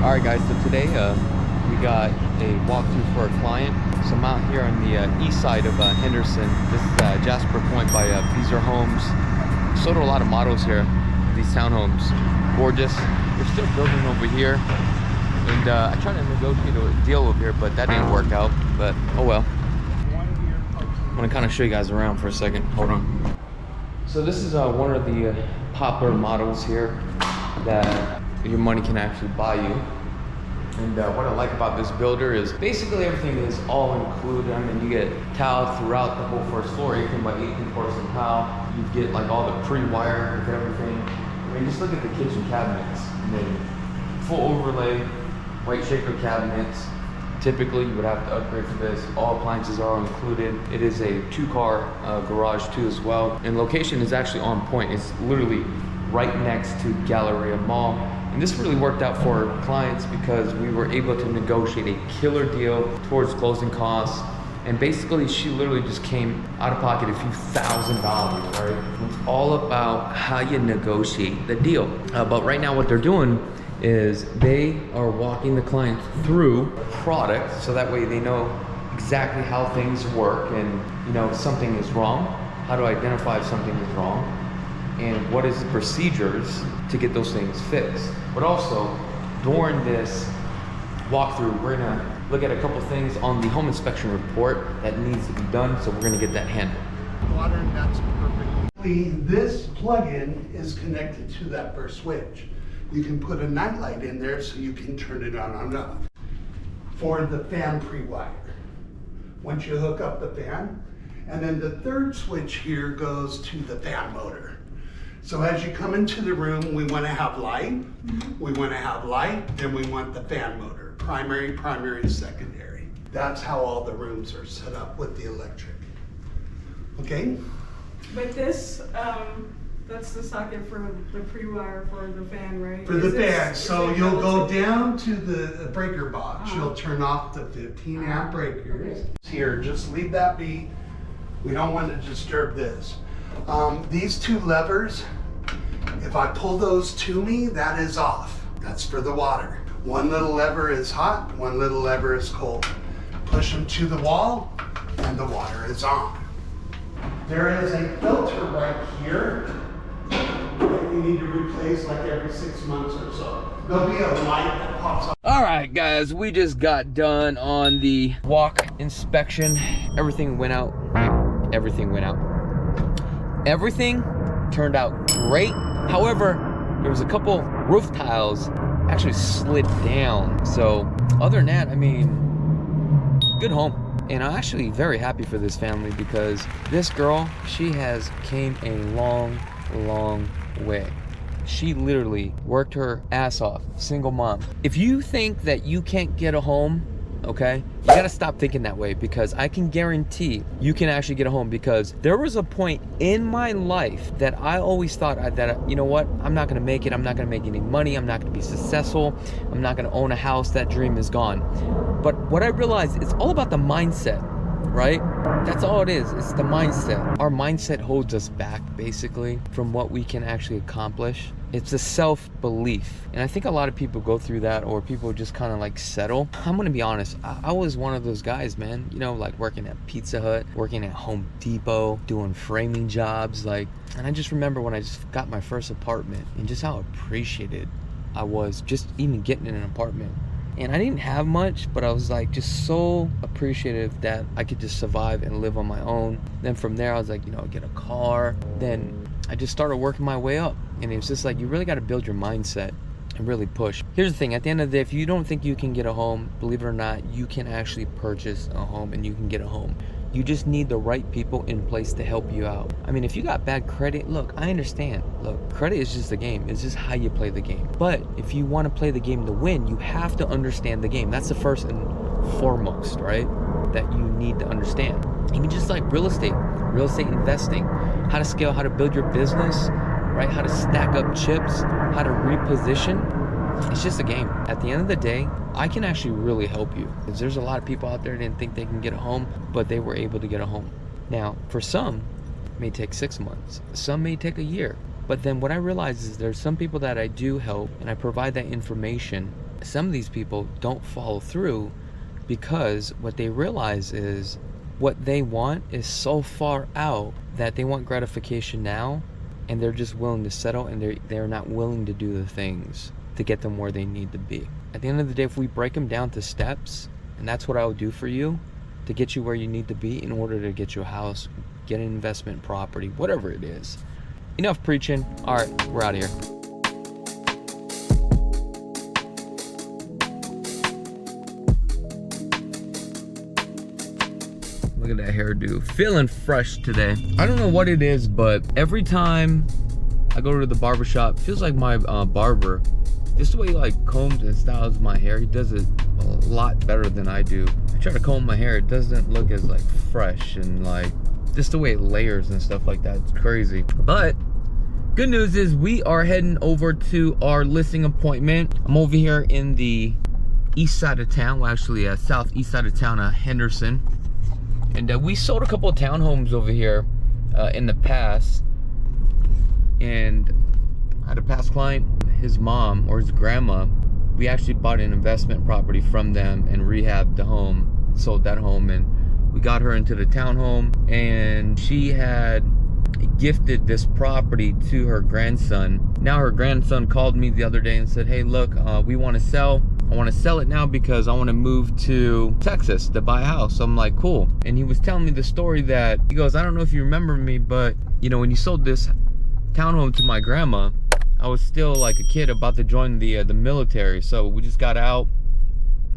All right, guys, so today we got a walkthrough for a client. So I'm out here on the east side of Henderson. This is Jasper Point by Beazer Homes. Sold a lot of models here, these townhomes. Gorgeous. We're still building over here. And I tried to negotiate a deal over here, but that didn't work out. But oh well. I'm gonna kind of show you guys around for a second. Hold on. So this is one of the popular models here that your money can actually buy you. And what I like about this builder is basically everything is all included. I mean, you get tile throughout the whole first floor, 18 by 18 porcelain tile. You get like all the pre-wire with everything. I mean, just look at the kitchen cabinets. I mean, full overlay, white shaker cabinets. Typically, you would have to upgrade for this. All appliances are included. It is a 2-car garage too as well. And location is actually on point. It's literally right next to Galleria Mall. And this really worked out for clients because we were able to negotiate a killer deal towards closing costs. And basically, she literally just came out of pocket a few $1,000s, right? It's all about how you negotiate the deal. But right now, what they're doing is they are walking the client through product so that way they know exactly how things work and, you know, if something is wrong, how to identify if something is wrong, and what is the procedures to get those things fixed. But also, during this walkthrough, we're gonna look at a couple things on the home inspection report that needs to be done, so we're gonna get that handled. Water, and that's perfect. This plug-in is connected to that first switch. You can put a nightlight in there so you can turn it on and off. For the fan pre-wire, once you hook up the fan, and then the third switch here goes to the fan motor. So as you come into the room, we want to have light. We want to have light, then we want the fan motor. Primary, secondary. That's how all the rooms are set up with the electric. Okay? But this, that's the socket for the pre-wire for the fan, right? For the fan, so you'll go down to the breaker box. You'll turn off the 15 amp breakers. Here, just leave that be. We don't want to disturb this. These two levers, if I pull those to me, that is off. That's for the water. One little lever is hot, one little lever is cold. Push them to the wall, and the water is on. There is a filter right here that you need to replace like every 6 months or so. There'll be a light that pops up. All right, guys, we just got done on the walk inspection. Everything went out. Everything went out. Everything turned out great. However, there was a couple roof tiles actually slid down. So other than that, I mean, good home. And I'm actually very happy for this family because this girl, she has came a long way. She literally worked her ass off, single mom. If you think that you can't get a home, okay, you gotta stop thinking that way, because I can guarantee you can actually get a home. Because there was a point in my life that I always thought that, you know what, I'm not gonna make it, I'm not gonna make any money, I'm not gonna be successful, I'm not gonna own a house, that dream is gone. But what I realized, it's all about the mindset, right? That's all it is, it's the mindset. Our mindset holds us back, basically, from what we can actually accomplish. It's a self-belief. And I think a lot of people go through that, or people just kind of like settle. I'm gonna be honest, I was one of those guys, man. You know, like working at Pizza Hut, working at Home Depot, doing framing jobs, like, and I just remember when I just got my first apartment and just how appreciated I was just even getting in an apartment. And I didn't have much, but I was like just so appreciative that I could just survive and live on my own. Then from there, I was like, you know, get a car. Then I just started working my way up. And it was just like, you really got to build your mindset and really push. Here's the thing, at the end of the day, if you don't think you can get a home, believe it or not, you can actually purchase a home and you can get a home. You just need the right people in place to help you out. I mean, if you got bad credit, look, I understand. Look, credit is just a game. It's just how you play the game. But if you want to play the game to win, you have to understand the game. That's the first and foremost, right? That you need to understand. Even just like real estate investing, how to scale, how to build your business, right? How to stack up chips, how to reposition. It's just a game. At the end of the day, I can actually really help you. Because there's a lot of people out there that didn't think they can get a home, but they were able to get a home. Now, for some, it may take 6 months. Some may take a year. But then what I realize is there's some people that I do help and I provide that information some of these people don't follow through because what they realize is what they want is so far out that they want gratification now, and they're just willing to settle, and they're not willing to do the things to get them where they need to be. At the end of the day, if we break them down to steps, and that's what I would do for you to get you where you need to be in order to get you a house, get an investment property, whatever it is. Enough preaching. All right, we're out of here. Look at that hairdo. Feeling fresh today. I don't know what it is, but every time I go to the barbershop, feels like my barber, just the way he like combs and styles my hair, he does it a lot better than I do. I try to comb my hair, it doesn't look as like fresh, and like just the way it layers and stuff like that, it's crazy. But good news is we are heading over to our listing appointment. I'm over here in the east side of town, well actually southeast side of town, Henderson. And we sold a couple of townhomes over here in the past. And I had a past client, his mom or his grandma, we actually bought an investment property from them and rehabbed the home, sold that home, and we got her into the townhome. And she had gifted this property to her grandson. Now her grandson called me the other day and said, hey look, we want to sell. I want to sell it now because I want to move to Texas to buy a house. So I'm like, cool. And he was telling me the story that, he goes, I don't know if you remember me, but you know, when you sold this townhome to my grandma, I was still like a kid about to join the military. So we just got out,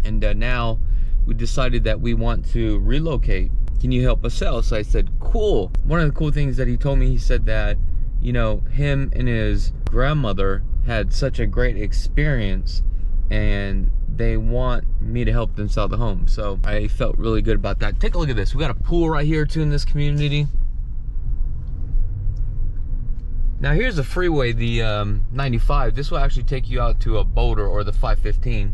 and now we decided that we want to relocate. Can you help us sell? So I said, cool. One of the cool things that he told me, he said that, you know, him and his grandmother had such a great experience, and they want me to help them sell the home. So I felt really good about that. Take a look at this. We got a pool right here too in this community. Now here's the freeway, the 95. This will actually take you out to a Boulder or the 515.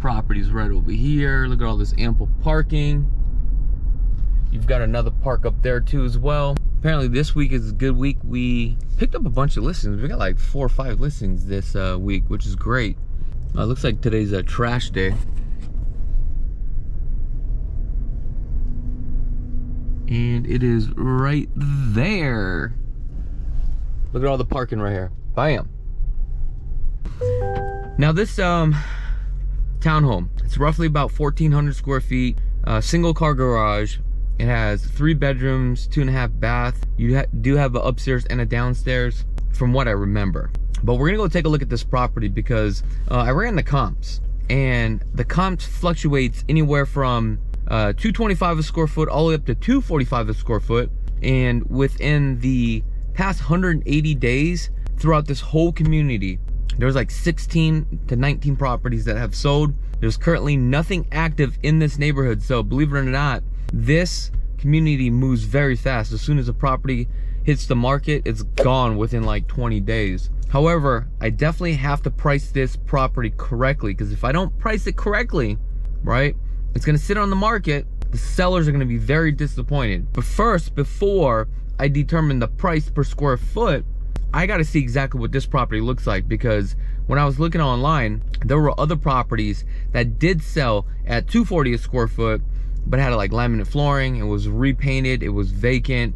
Property's right over here. Look at all this ample parking. You've got another park up there too as well. Apparently this week is a good week. We picked up a bunch of listings. We got like 4 or 5 listings this week, which is great. Looks like today's a trash day. And it is right there. Look at all the parking right here. Bam. Now this townhome, it's roughly about 1,400 square feet, single car garage. It has 3 bedrooms, 2.5 bath. You do have an upstairs and a downstairs, from what I remember. But we're gonna go take a look at this property because I ran the comps, and the comps fluctuates anywhere from $225 a square foot all the way up to $245 a square foot. And within the past 180 days throughout this whole community, there's like 16 to 19 properties that have sold. There's currently nothing active in this neighborhood. So believe it or not, this community moves very fast. As soon as a property hits the market, it's gone within like 20 days. However, I definitely have to price this property correctly, because if I don't price it correctly, right, it's gonna sit on the market. The sellers are gonna be very disappointed. But first, before I determine the price per square foot, I gotta see exactly what this property looks like, because when I was looking online, there were other properties that did sell at $240 a square foot, but had like laminate flooring. It was repainted, it was vacant.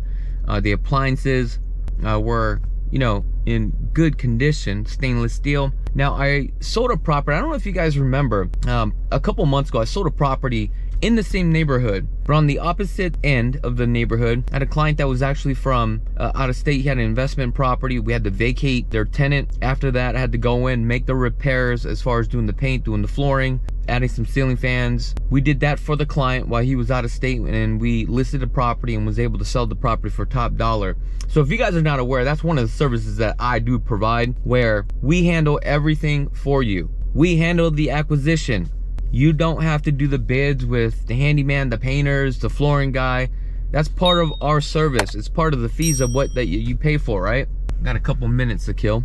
The appliances were, you know, in good condition, stainless steel. Now I sold a property, I don't know if you guys remember, a couple months ago I sold a property in the same neighborhood, but on the opposite end of the neighborhood. I had a client that was actually from out of state. He had an investment property. We had to vacate their tenant. After that, I had to go in, make the repairs as far as doing the paint, doing the flooring, adding some ceiling fans. We did that for the client while he was out of state, and we listed the property and was able to sell the property for top dollar. So if you guys are not aware, that's one of the services that I do provide, where we handle everything for you. We handle the acquisition. You don't have to do the bids with the handyman, the painters, the flooring guy. That's part of our service. It's part of the fees of what that you pay for, right? Got a couple minutes to kill.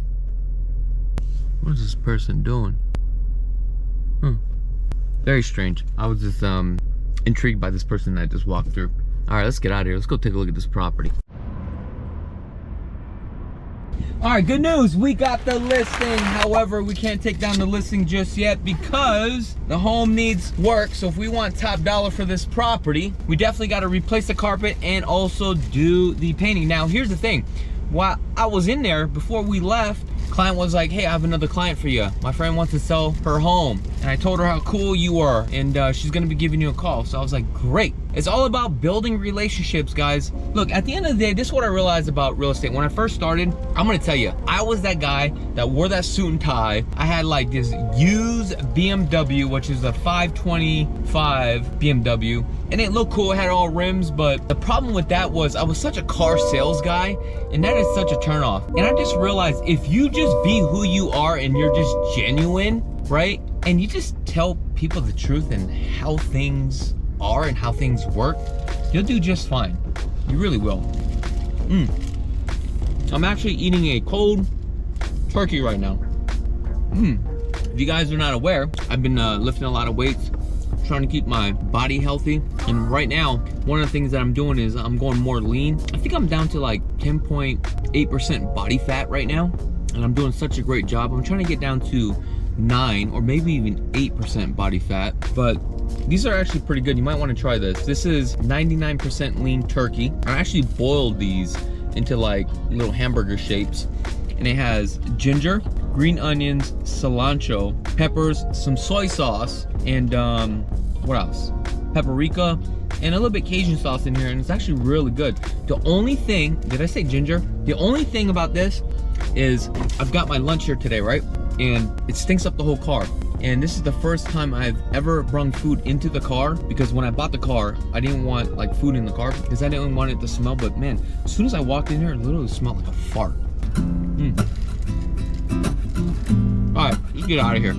What is this person doing? Very strange. I was just intrigued by this person that I just walked through. All right, let's get out of here. Let's go take a look at this property. All right, good news. We got the listing. However, we can't take down the listing just yet because the home needs work. So if we want top dollar for this property, we definitely got to replace the carpet and also do the painting. Now, here's the thing. While I was in there, before we left, client was like, hey, I have another client for you. My friend wants to sell her home. And I told her how cool you were, and she's gonna be giving you a call. So I was like, great. It's all about building relationships, guys. Look, at the end of the day, this is what I realized about real estate. When I first started, I'm gonna tell you, I was that guy that wore that suit and tie. I had like this used BMW, which is a 525 BMW. And it looked cool, it had all rims, but the problem with that was I was such a car sales guy, and that is such a turnoff. And I just realized if you just be who you are and you're just genuine, right? And you just tell people the truth and how things are and how things work, you'll do just fine. You really will. I'm actually eating a cold turkey right now. If you guys are not aware, I've been lifting a lot of weights, trying to keep my body healthy. And right now, one of the things that I'm doing is I'm going more lean. I think I'm down to like 10.8% body fat right now. And I'm doing such a great job. I'm trying to get down to 9 or maybe even 8% body fat. But these are actually pretty good. You might want to try this. This is 99% lean turkey. I actually boiled these into like little hamburger shapes. And it has ginger, green onions, cilantro, peppers, some soy sauce, and what else? Paprika, and a little bit Cajun sauce in here, and it's actually really good. The only thing, did I say ginger? The only thing about this is I've got my lunch here today, right? And it stinks up the whole car. And this is the first time I've ever brought food into the car, because when I bought the car, I didn't want like food in the car because I didn't want it to smell. But man, as soon as I walked in here, it literally smelled like a fart. All right, let's get out of here.